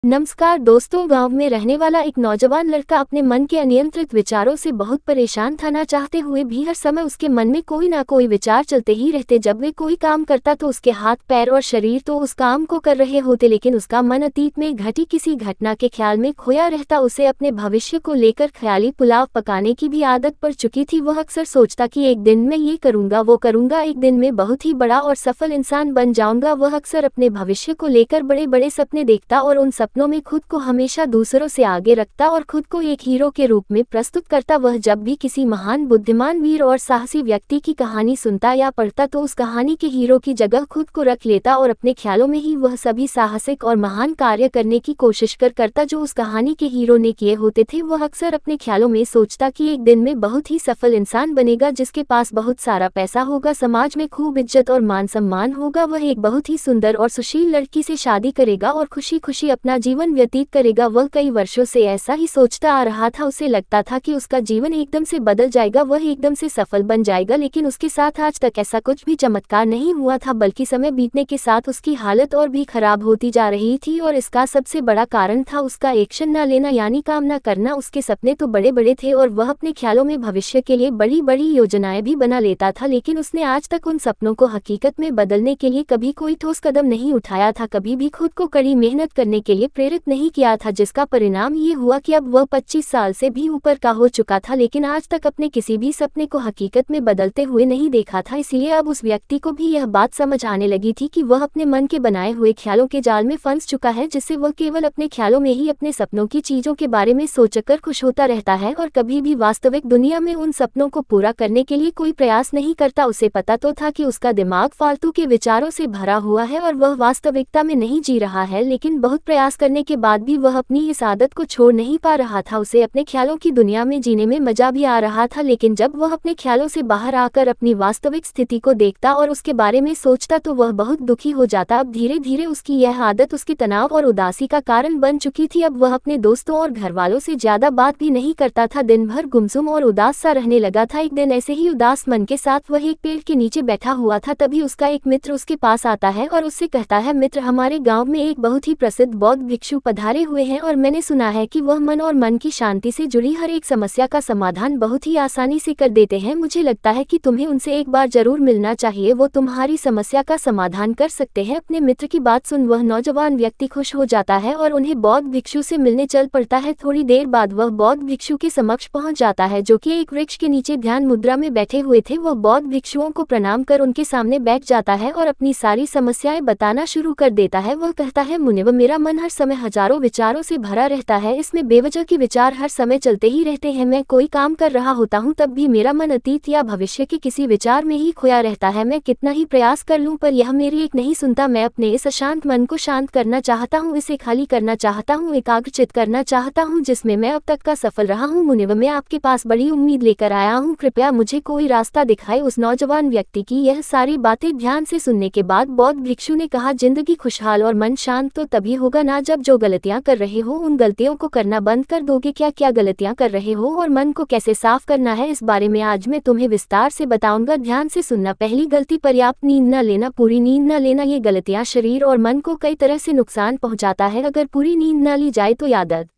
नमस्कार दोस्तों। गांव में रहने वाला एक नौजवान लड़का अपने मन के अनियंत्रित विचारों से बहुत परेशान था। ना चाहते हुए भी हर समय उसके मन में कोई ना कोई विचार चलते ही रहते। जब वे कोई काम करता तो उसके हाथ पैर और शरीर तो उस काम को कर रहे होते, लेकिन उसका मन अतीत में घटी किसी घटना के ख्याल में खोया रहता। उसे अपने भविष्य को लेकर ख्याली पुलाव पकाने की भी आदत पड़ चुकी थी। वह अक्सर सोचता कि एक दिन मैं ये करूंगा वो करूंगा, एक दिन मैं बहुत ही बड़ा और सफल इंसान बन जाऊंगा। वह अक्सर अपने भविष्य को लेकर बड़े बड़े सपने देखता और उन सपनों में खुद को हमेशा दूसरों से आगे रखता और खुद को एक हीरो के रूप में प्रस्तुत करता। वह जब भी किसी महान, बुद्धिमान, वीर और साहसी व्यक्ति की कहानी सुनता या पढ़ता तो उस कहानी के हीरो की जगह खुद को रख लेता और अपने ख्यालों में ही वह सभी साहसिक और महान कार्य करने की कोशिश करता जो उस कहानी के हीरो ने किए होते थे। वह अक्सर अपने ख्यालों में सोचता कि एक दिन में बहुत ही सफल इंसान बनेगा, जिसके पास बहुत सारा पैसा होगा, समाज में खूब इज्जत और मान सम्मान होगा। वह एक बहुत ही सुंदर और सुशील लड़की से शादी करेगा और खुशी खुशी अपना जीवन व्यतीत करेगा। वह कई वर्षों से ऐसा ही सोचता आ रहा था। उसे लगता था कि उसका जीवन एकदम से बदल जाएगा, वह एकदम से सफल बन जाएगा, लेकिन उसके साथ आज तक ऐसा कुछ भी चमत्कार नहीं हुआ था, बल्कि समय बीतने के साथ उसकी हालत और भी खराब होती जा रही थी। और इसका सबसे बड़ा कारण था उसका एक्शन न लेना, यानी काम न करना। उसके सपने तो बड़े बड़े थे और वह अपने ख्यालों में भविष्य के लिए बड़ी बड़ी योजनाएं भी बना लेता था, लेकिन उसने आज तक उन सपनों को हकीकत में बदलने के लिए कभी कोई ठोस कदम नहीं उठाया था, कभी भी खुद को कड़ी मेहनत करने के लिए प्रेरित नहीं किया था, जिसका परिणाम ये हुआ कि अब वह 25 साल से भी ऊपर का हो चुका था, लेकिन आज तक अपने किसी भी सपने को हकीकत में बदलते हुए नहीं देखा था। इसलिए अब उस व्यक्ति को भी यह बात समझ आने लगी थी कि वह अपने मन के बनाए हुए ख्यालों के जाल में फंस चुका है, जिससे वह केवल अपने ख्यालों में ही अपने सपनों की चीजों के बारे में सोचकर खुश होता रहता है और कभी भी वास्तविक दुनिया में उन सपनों को पूरा करने के लिए कोई प्रयास नहीं करता। उसे पता तो था कि उसका दिमाग फालतू के विचारों से भरा हुआ है और वह वास्तविकता में नहीं जी रहा है, लेकिन बहुत प्रयास करने के बाद भी वह अपनी इस आदत को छोड़ नहीं पा रहा था। उसे अपने ख्यालों की दुनिया में जीने में मजा भी आ रहा था, लेकिन जब वह अपने ख्यालों से बाहर आकर अपनी वास्तविक स्थिति को देखता और उसके बारे में सोचता तो वह बहुत दुखी हो जाता। अब धीरे धीरे उसकी यह आदत उसके तनाव और उदासी का कारण बन चुकी थी। अब वह अपने दोस्तों और घरवालों से ज्यादा बात भी नहीं करता था, दिन भर गुमसुम और उदास सा रहने लगा था। एक दिन ऐसे ही उदास मन के साथ वह एक पेड़ के नीचे बैठा हुआ था, तभी उसका एक मित्र उसके पास आता है और उससे कहता है, मित्र, हमारे गाँव में एक बहुत ही प्रसिद्ध बौद्ध भिक्षु पधारे हुए हैं और मैंने सुना है कि वह मन और मन की शांति से जुड़ी हर एक समस्या का समाधान बहुत ही आसानी से कर देते हैं। मुझे लगता है कि तुम्हें उनसे एक बार जरूर मिलना चाहिए, वो तुम्हारी समस्या का समाधान कर सकते हैं। अपने मित्र की बात सुन वह नौजवान व्यक्ति खुश हो जाता है और उन्हें बौद्ध भिक्षु से मिलने चल पड़ता है। थोड़ी देर बाद वह बौद्ध भिक्षु के समक्ष पहुंच जाता है, जो कि एक वृक्ष के नीचे ध्यान मुद्रा में बैठे हुए थे। वह बौद्ध भिक्षुओं को प्रणाम कर उनके सामने बैठ जाता है और अपनी सारी समस्याएं बताना शुरू कर देता है। वह कहता है, मुनिवर, मेरा मन हर समय हजारों विचारों से भरा रहता है, इसमें बेवजह के विचार हर समय चलते ही रहते हैं। मैं कोई काम कर रहा होता हूँ तब भी मेरा मन अतीत या भविष्य के किसी विचार में ही खोया रहता है। मैं कितना ही प्रयास कर लूँ पर यह मेरी एक नहीं सुनता। मैं अपने इस अशांत मन को शांत करना चाहता हूँ, इसे खाली करना चाहता हूँ, एकाग्रचित करना चाहता हूँ, जिसमें मैं अब तक का सफल रहा हूँ। मुनिवर, मैं आपके पास बड़ी उम्मीद लेकर आया हूँ, कृपया मुझे कोई रास्ता दिखाए। उस नौजवान व्यक्ति की यह सारी बातें ध्यान से सुनने के बाद बौद्ध भिक्षु ने कहा, जिंदगी खुशहाल और मन शांत तो तभी होगा ना जब जो गलतियाँ कर रहे हो उन गलतियों को करना बंद कर दोगे। क्या क्या गलतियां कर रहे हो और मन को कैसे साफ करना है, इस बारे में आज मैं तुम्हें विस्तार से बताऊंगा, ध्यान से सुनना। पहली गलती, पर्याप्त नींद न लेना, पूरी नींद न लेना। ये गलतियां शरीर और मन को कई तरह से नुकसान पहुंचाता है। अगर पूरी नींद न ली जाए तो याददाश्त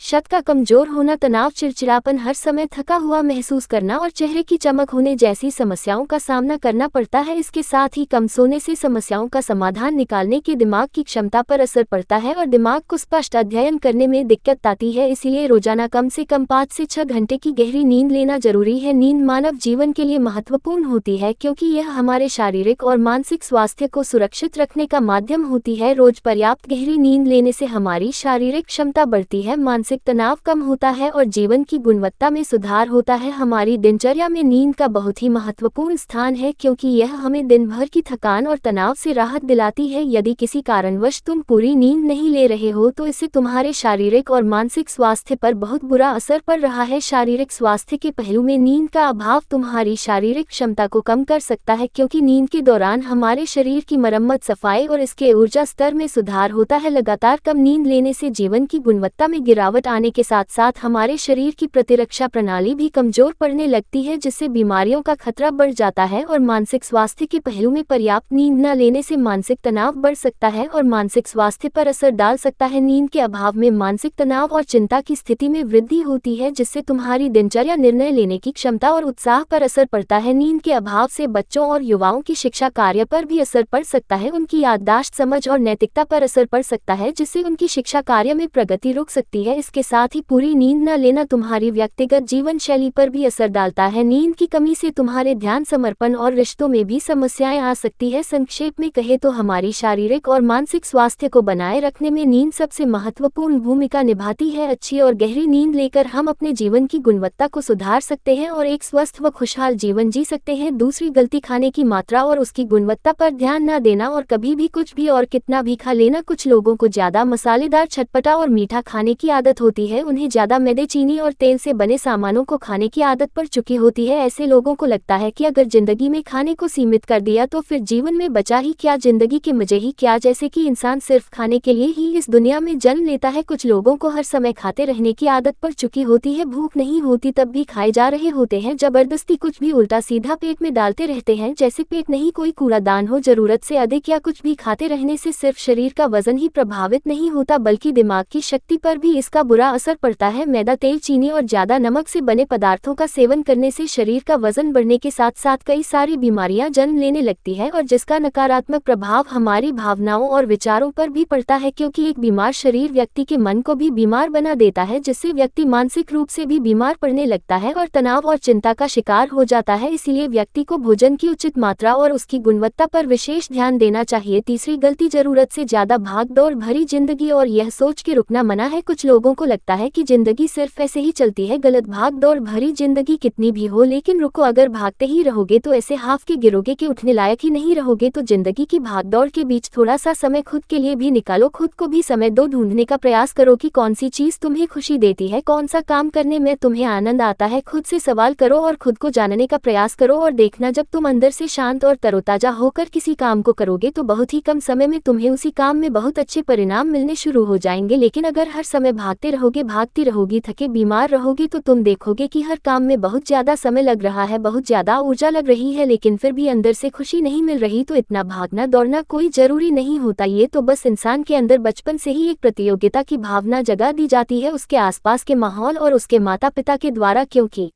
शत का कमजोर होना, तनाव, चिड़चिड़ापन, हर समय थका हुआ महसूस करना और चेहरे की चमक होने जैसी समस्याओं का सामना करना पड़ता है। इसके साथ ही कम सोने से समस्याओं का समाधान निकालने के दिमाग की क्षमता पर असर पड़ता है और दिमाग को स्पष्ट अध्ययन करने में दिक्कत आती है। इसलिए रोजाना कम से कम 5 से 6 घंटे की गहरी नींद लेना जरूरी है। नींद मानव जीवन के लिए महत्वपूर्ण होती है क्योंकि यह हमारे शारीरिक और मानसिक स्वास्थ्य को सुरक्षित रखने का माध्यम होती है। रोज पर्याप्त गहरी नींद लेने से हमारी शारीरिक क्षमता बढ़ती है, मानसिक तनाव कम होता है और जीवन की गुणवत्ता में सुधार होता है। हमारी दिनचर्या में नींद का बहुत ही महत्वपूर्ण स्थान है क्योंकि यह हमें दिन भर की थकान और तनाव से राहत दिलाती है। यदि किसी कारणवश तुम पूरी नींद नहीं ले रहे हो तो इससे तुम्हारे शारीरिक और मानसिक स्वास्थ्य पर बहुत बुरा असर पड़ रहा है। शारीरिक स्वास्थ्य के पहलू में नींद का अभाव तुम्हारी शारीरिक क्षमता को कम कर सकता है क्योंकि नींद के दौरान हमारे शरीर की मरम्मत, सफाई और इसके ऊर्जा स्तर में सुधार होता है। लगातार कम नींद लेने से जीवन की गुणवत्ता में गिरावट थकावट आने के साथ साथ हमारे शरीर की प्रतिरक्षा प्रणाली भी कमजोर पड़ने लगती है, जिससे बीमारियों का खतरा बढ़ जाता है। और मानसिक स्वास्थ्य के पहलू में पर्याप्त नींद न लेने से मानसिक तनाव बढ़ सकता है और मानसिक स्वास्थ्य पर असर डाल सकता है। नींद के अभाव में मानसिक तनाव और चिंता की स्थिति में वृद्धि होती है, जिससे तुम्हारी दिनचर्या, निर्णय लेने की क्षमता और उत्साह पर असर पड़ता है। नींद के अभाव से बच्चों और युवाओं की शिक्षा कार्य पर भी असर पड़ सकता है, उनकी याददाश्त, समझ और नैतिकता पर असर पड़ सकता है, जिससे उनकी शिक्षा कार्य में प्रगति रुक सकती है। इसके साथ ही पूरी नींद न लेना तुम्हारी व्यक्तिगत जीवन शैली पर भी असर डालता है। नींद की कमी से तुम्हारे ध्यान, समर्पण और रिश्तों में भी समस्याएं आ सकती है। संक्षेप में कहे तो हमारी शारीरिक और मानसिक स्वास्थ्य को बनाए रखने में नींद सबसे महत्वपूर्ण भूमिका निभाती है। अच्छी और गहरी नींद लेकर हम अपने जीवन की गुणवत्ता को सुधार सकते हैं और एक स्वस्थ व खुशहाल जीवन जी सकते हैं। दूसरी गलती खाने की मात्रा और उसकी गुणवत्ता पर ध्यान न देना और कभी भी कुछ भी और कितना भी खा लेना। कुछ लोगों को ज्यादा मसालेदार, चटपटा और मीठा खाने की आदत होती है, उन्हें ज्यादा मैदे, चीनी और तेल से बने सामानों को खाने की आदत पड़ चुकी होती है। ऐसे लोगों को लगता है कि अगर जिंदगी में खाने को सीमित कर दिया तो फिर जीवन में बचा ही क्या, जिंदगी के मजे ही क्या, जैसे कि इंसान सिर्फ खाने के लिए ही इस दुनिया में जन्म लेता है। कुछ लोगों को हर समय खाते रहने की आदत पड़ चुकी होती है, भूख नहीं होती तब भी खाए जा रहे होते हैं, जबरदस्ती कुछ भी उल्टा सीधा पेट में डालते रहते हैं, जैसे पेट नहीं कोई कूड़ादान हो। जरूरत से अधिक या कुछ भी खाते रहने से सिर्फ शरीर का वजन ही प्रभावित नहीं होता, बल्कि दिमाग की शक्ति पर भी इसका बुरा असर पड़ता है। मैदा, तेल, चीनी और ज्यादा नमक से बने पदार्थों का सेवन करने से शरीर का वजन बढ़ने के साथ साथ कई सारी बीमारियां जन्म लेने लगती है और जिसका नकारात्मक प्रभाव हमारी भावनाओं और विचारों पर भी पड़ता है, क्योंकि एक बीमार शरीर व्यक्ति के मन को भी बीमार बना देता है, जिससे व्यक्ति मानसिक रूप से भी बीमार पड़ने लगता है और तनाव और चिंता का शिकार हो जाता है। इसलिए व्यक्ति को भोजन की उचित मात्रा और उसकी गुणवत्ता पर विशेष ध्यान देना चाहिए। तीसरी गलती, जरूरत से ज्यादा भाग-दौड़ भरी जिंदगी और यह सोच के रुकना मना है। कुछ लोगों को लगता है कि जिंदगी सिर्फ ऐसे ही चलती है, गलत। भाग-दौड़ भरी जिंदगी कितनी भी हो, लेकिन रुको, अगर भागते ही रहोगे तो ऐसे हाफ के गिरोगे कि उठने लायक ही नहीं रहोगे। तो जिंदगी की भागदौड़ के बीच थोड़ा सा समय खुद के लिए भी निकालो, खुद को भी समय दो, ढूंढने का प्रयास करो कि कौन सी चीज तुम्हें खुशी देती है, कौन सा काम करने में तुम्हें आनंद आता है। खुद से सवाल करो और खुद को जानने का प्रयास करो और देखना, जब तुम अंदर से शांत और तरोताजा होकर किसी काम को करोगे तो बहुत ही कम समय में तुम्हें उसी काम में बहुत अच्छे परिणाम मिलने शुरू हो जाएंगे। लेकिन अगर हर समय भागते रहोगे, भागती रहोगी, थके बीमार रहोगे, तो तुम देखोगे कि हर काम में बहुत ज्यादा समय लग रहा है, बहुत ज्यादा ऊर्जा लग रही है, लेकिन फिर भी अंदर से खुशी नहीं मिल रही। तो इतना भागना दौड़ना कोई जरूरी नहीं होता, ये तो बस इंसान के अंदर बचपन से ही एक प्रतियोगिता की भावना जगा दी जाती है उसके आसपास के माहौल और उसके माता पिता के द्वारा, क्योंकि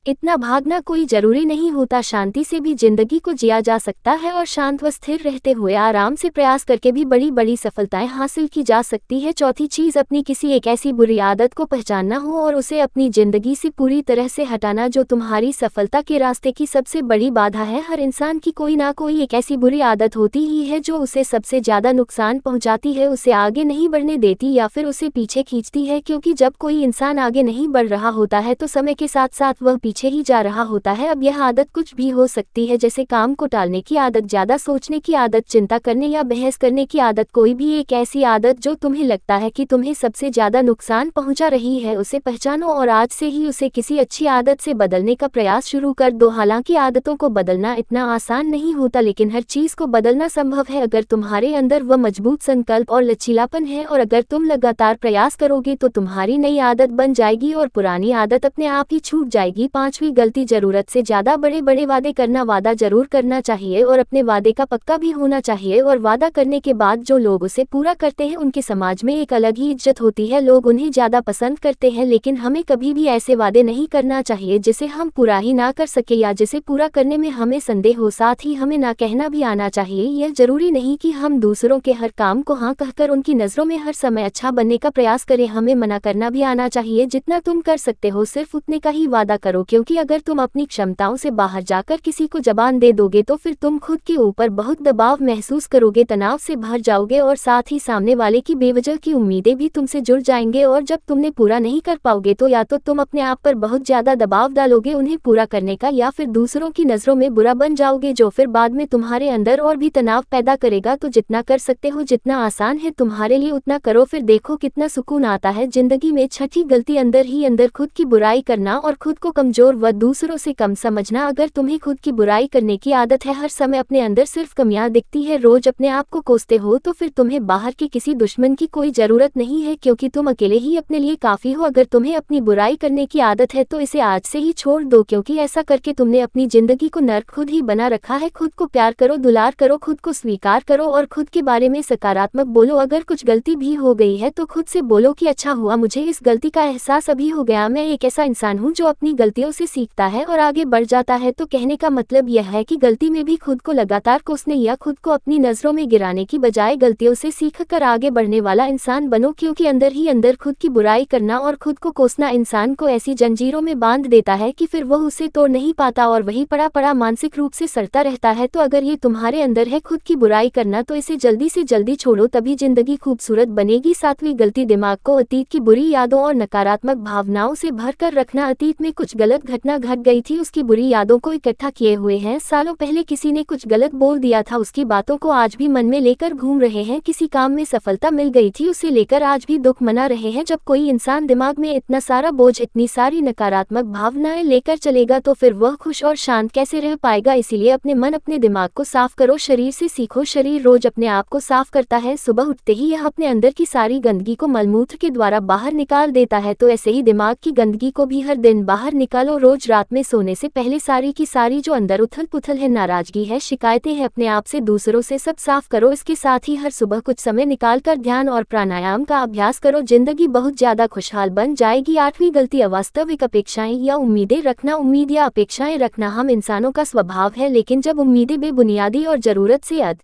इतना भागना कोई जरूरी नहीं होता। शांति से भी जिंदगी को जिया जा सकता है और शांत व स्थिर रहते हुए आराम से प्रयास करके भी बड़ी बड़ी सफलताएं हासिल की जा सकती है। चौथी चीज, अपनी किसी एक ऐसी बुरी आदत को पहचानना हो और उसे अपनी जिंदगी से पूरी तरह से हटाना जो तुम्हारी सफलता के रास्ते की सबसे बड़ी बाधा है। हर इंसान की कोई ना कोई एक ऐसी बुरी आदत होती ही है जो उसे सबसे ज्यादा नुकसान पहुंचाती है, उसे आगे नहीं बढ़ने देती या फिर उसे पीछे खींचती है, क्योंकि जब कोई इंसान आगे नहीं बढ़ रहा होता है तो समय के साथ साथ वह पीछे ही जा रहा होता है। अब यह आदत कुछ भी हो सकती है, जैसे काम को टालने की आदत, ज्यादा सोचने की आदत, चिंता करने या बहस करने की आदत। कोई भी एक ऐसी आदत जो तुम्हें लगता है कि तुम्हें सबसे ज्यादा नुकसान पहुंचा रही है, उसे पहचानो और आज से ही उसे किसी अच्छी आदत से बदलने का प्रयास शुरू कर दो। हालांकि आदतों को बदलना इतना आसान नहीं होता, लेकिन हर चीज को बदलना संभव है अगर तुम्हारे अंदर वह मजबूत संकल्प और लचीलापन है, और अगर तुम लगातार प्रयास करोगे तो तुम्हारी नई आदत बन जाएगी और पुरानी आदत अपने आप ही छूट जाएगी। पांचवी गलती, जरूरत से ज्यादा बड़े बड़े वादे करना। वादा जरूर करना चाहिए और अपने वादे का पक्का भी होना चाहिए, और वादा करने के बाद जो लोग उसे पूरा करते हैं उनके समाज में एक अलग ही इज्जत होती है, लोग उन्हें ज्यादा पसंद करते हैं। लेकिन हमें कभी भी ऐसे वादे नहीं करना चाहिए जिसे हम पूरा ही ना कर सके या जिसे पूरा करने में हमें संदेह हो। साथ ही हमें ना कहना भी आना चाहिए। यह जरूरी नहीं कि हम दूसरों के हर काम को हाँ कहकर उनकी नजरों में हर समय अच्छा बनने का प्रयास करें, हमें मना करना भी आना चाहिए। जितना तुम कर सकते हो सिर्फ उतने का ही वादा करो, क्योंकि अगर तुम अपनी क्षमताओं से बाहर जाकर किसी को जबान दे दोगे तो फिर तुम खुद के ऊपर बहुत दबाव महसूस करोगे, तनाव से भर जाओगे और साथ ही सामने वाले की बेवजह की उम्मीदें भी तुमसे जुड़ जाएंगे, और जब तुमने पूरा नहीं कर पाओगे तो या तो तुम अपने आप पर बहुत ज्यादा दबाव डालोगे उन्हें पूरा करने का, या फिर दूसरों की नजरों में बुरा बन जाओगे, जो फिर बाद में तुम्हारे अंदर और भी तनाव पैदा करेगा। तो जितना कर सकते हो, जितना आसान है तुम्हारे लिए उतना करो, फिर देखो कितना सुकून आता है जिंदगी में। छठी गलती, अंदर ही अंदर खुद की बुराई करना और खुद को कमजोर कमजोर व दूसरों से कम समझना। अगर तुम्हें खुद की बुराई करने की आदत है, हर समय अपने अंदर सिर्फ कमियां दिखती है, रोज अपने आप को कोसते हो, तो फिर तुम्हें बाहर के किसी दुश्मन की कोई जरूरत नहीं है, क्योंकि तुम अकेले ही अपने लिए काफी हो। अगर तुम्हें अपनी बुराई करने की आदत है तो इसे आज से ही छोड़ दो, क्योंकि ऐसा करके तुमने अपनी जिंदगी को नर्क खुद ही बना रखा है। खुद को प्यार करो, दुलार करो, खुद को स्वीकार करो और खुद के बारे में सकारात्मक बोलो। अगर कुछ गलती भी हो गई है तो खुद से बोलो कि अच्छा हुआ, मुझे इस गलती का एहसास अभी हो गया। मैं एक ऐसा इंसान हूँ जो अपनी गलतियों से सीखता है और आगे बढ़ जाता है। तो कहने का मतलब यह है कि गलती में भी खुद को लगातार कोसने या खुद को अपनी नजरों में गिराने की बजाय गलतियों से सीखकर आगे बढ़ने वाला इंसान बनो, क्योंकि अंदर ही अंदर खुद की बुराई करना और खुद को कोसना इंसान को ऐसी जंजीरों में बांध देता है कि फिर वह उसे तोड़ नहीं पाता और वही पड़ा पड़ा मानसिक रूप से सड़ता रहता है। तो अगर ये तुम्हारे अंदर है खुद की बुराई करना, तो इसे जल्दी से जल्दी छोड़ो, तभी जिंदगी खूबसूरत बनेगी। सातवीं गलती, दिमाग को अतीत की बुरी यादों और नकारात्मक भावनाओं से भरकर रखना। अतीत में कुछ गलत घटना घट गई थी, उसकी बुरी यादों को इकट्ठा किए हुए हैं। सालों पहले किसी ने कुछ गलत बोल दिया था, उसकी बातों को आज भी मन में लेकर घूम रहे हैं। किसी काम में सफलता मिल गई थी, उसे लेकर आज भी दुख मना रहे हैं। जब कोई इंसान दिमाग में इतना सारा बोझ, इतनी सारी नकारात्मक भावनाएं लेकर चलेगा तो फिर वह खुश और शांत कैसे रह पाएगा। इसीलिए अपने मन, अपने दिमाग को साफ करो, शरीर से सीखो। शरीर रोज अपने आप को साफ करता है, सुबह उठते ही यह अपने अंदर की सारी गंदगी को मलमूत्र के द्वारा बाहर निकाल देता है। तो ऐसे ही दिमाग की गंदगी को भी हर दिन बाहर निकालो। रोज रात में सोने से पहले सारी की सारी जो अंदर उथल पुथल है, नाराजगी है, शिकायतें हैं अपने आप से, दूसरों से, सब साफ करो। इसके साथ ही हर सुबह कुछ समय निकालकर ध्यान और प्राणायाम का अभ्यास करो, जिंदगी बहुत ज्यादा खुशहाल बन जाएगी। आठवीं गलती, अवास्तविक अपेक्षाएं या उम्मीदें रखना। उम्मीद या अपेक्षाएं रखना हम इंसानों का स्वभाव है, लेकिन जब उम्मीदें बेबुनियादी और जरूरत से अधिक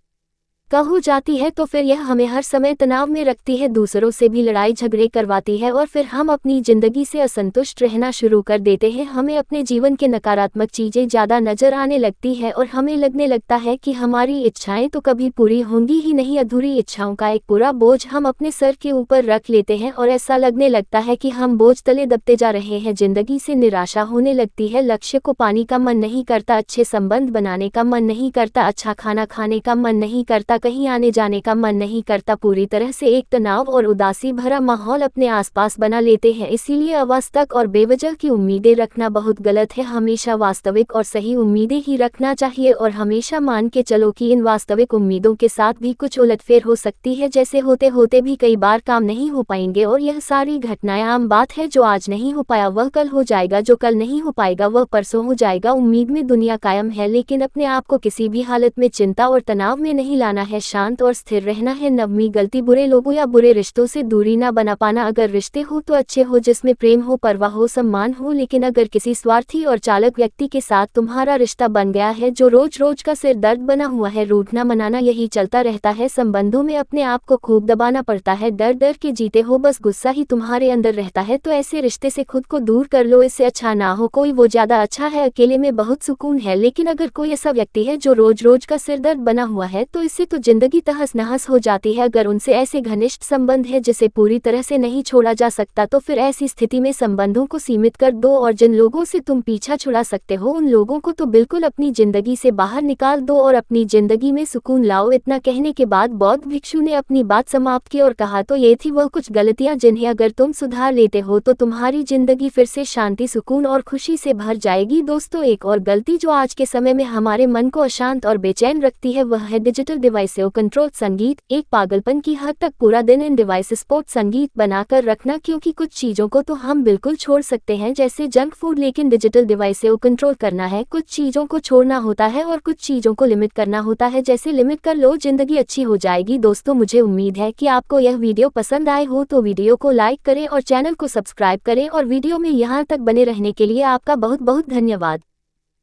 हो जाती है तो फिर यह हमें हर समय तनाव में रखती है, दूसरों से भी लड़ाई झगड़े करवाती है और फिर हम अपनी जिंदगी से असंतुष्ट रहना शुरू कर देते हैं। हमें अपने जीवन के नकारात्मक चीजें ज्यादा नजर आने लगती है और हमें लगने लगता है कि हमारी इच्छाएं तो कभी पूरी होंगी ही नहीं। अधूरी इच्छाओं का एक पूरा बोझ हम अपने सर के ऊपर रख लेते हैं और ऐसा लगने लगता है कि हम बोझ तले दबते जा रहे हैं। जिंदगी से निराशा होने लगती है, लक्ष्य को पाने का मन नहीं करता, अच्छे संबंध बनाने का मन नहीं करता, अच्छा खाना खाने का मन नहीं करता, कहीं आने जाने का मन नहीं करता। पूरी तरह से एक तनाव और उदासी भरा माहौल अपने आसपास बना लेते हैं। इसीलिए अवास्तविक और बेवजह की उम्मीदें रखना बहुत गलत है। हमेशा वास्तविक और सही उम्मीदें ही रखना चाहिए और हमेशा मान के चलो कि इन वास्तविक उम्मीदों के साथ भी कुछ उलटफेर हो सकती है, जैसे होते होते भी कई बार काम नहीं हो पाएंगे और यह सारी घटनाएं आम बात है। जो आज नहीं हो पाया वह कल हो जाएगा, जो कल नहीं हो पाएगा वह परसों हो जाएगा। उम्मीद में दुनिया कायम है, लेकिन अपने आप को किसी भी हालत में चिंता और तनाव में नहीं लाना है, शांत और स्थिर रहना है। नववीं गलती, बुरे लोगों या बुरे रिश्तों से दूरी ना बना पाना। अगर रिश्ते हो तो अच्छे हो, जिसमें प्रेम हो, परवाह हो, सम्मान हो, लेकिन अगर किसी स्वार्थी और चालक व्यक्ति के साथ तुम्हारा रिश्ता बन गया है जो रोज रोज का सिर दर्द बना हुआ है, रूठना मनाना यही चलता रहता है, संबंधों में अपने आप को खूब दबाना पड़ता है, डर डर के जीते हो, बस गुस्सा ही तुम्हारे अंदर रहता है, तो ऐसे रिश्ते से खुद को दूर कर लो। इससे अच्छा ना हो कोई, वो ज्यादा अच्छा है। अकेले में बहुत सुकून है, लेकिन अगर कोई ऐसा व्यक्ति है जो रोज रोज का सिर दर्द बना हुआ है तो इससे तो जिंदगी तहस नहस हो जाती है। अगर उनसे ऐसे घनिष्ठ संबंध है जिसे पूरी तरह से नहीं छोड़ा जा सकता, तो फिर ऐसी स्थिति में संबंधों को सीमित कर दो और जिन लोगों से तुम पीछा छुड़ा सकते हो उन लोगों को तो बिल्कुल अपनी जिंदगी से बाहर निकाल दो और अपनी जिंदगी में सुकून लाओ। इतना कहने के बाद बौद्ध भिक्षु ने अपनी बात समाप्त की और कहा, तो ये थी वह कुछ गलतियां जिन्हें अगर तुम सुधार लेते हो तो तुम्हारी जिंदगी फिर से शांति, सुकून और खुशी से भर जाएगी। दोस्तों, एक और गलती जो आज के समय में हमारे मन को अशांत और बेचैन रखती है वह है डिजिटल डिवाइसों कंट्रोल संगीत। एक पागलपन की हद तक पूरा दिन इन डिवाइसेस पर संगीत बनाकर रखना, क्योंकि कुछ चीजों को तो हम बिल्कुल छोड़ सकते हैं जैसे जंक फूड, लेकिन डिजिटल डिवाइसें कंट्रोल करना है, कुछ चीजों को छोड़ना होता है और कुछ चीजों को लिमिट करना होता है। जैसे लिमिट कर लो, जिंदगी अच्छी हो जाएगी। दोस्तों, मुझे उम्मीद है कि आपको यह वीडियो पसंद आए हो, तो वीडियो को लाइक करें और चैनल को सब्सक्राइब करें और वीडियो में यहाँ तक बने रहने के लिए आपका बहुत बहुत धन्यवाद।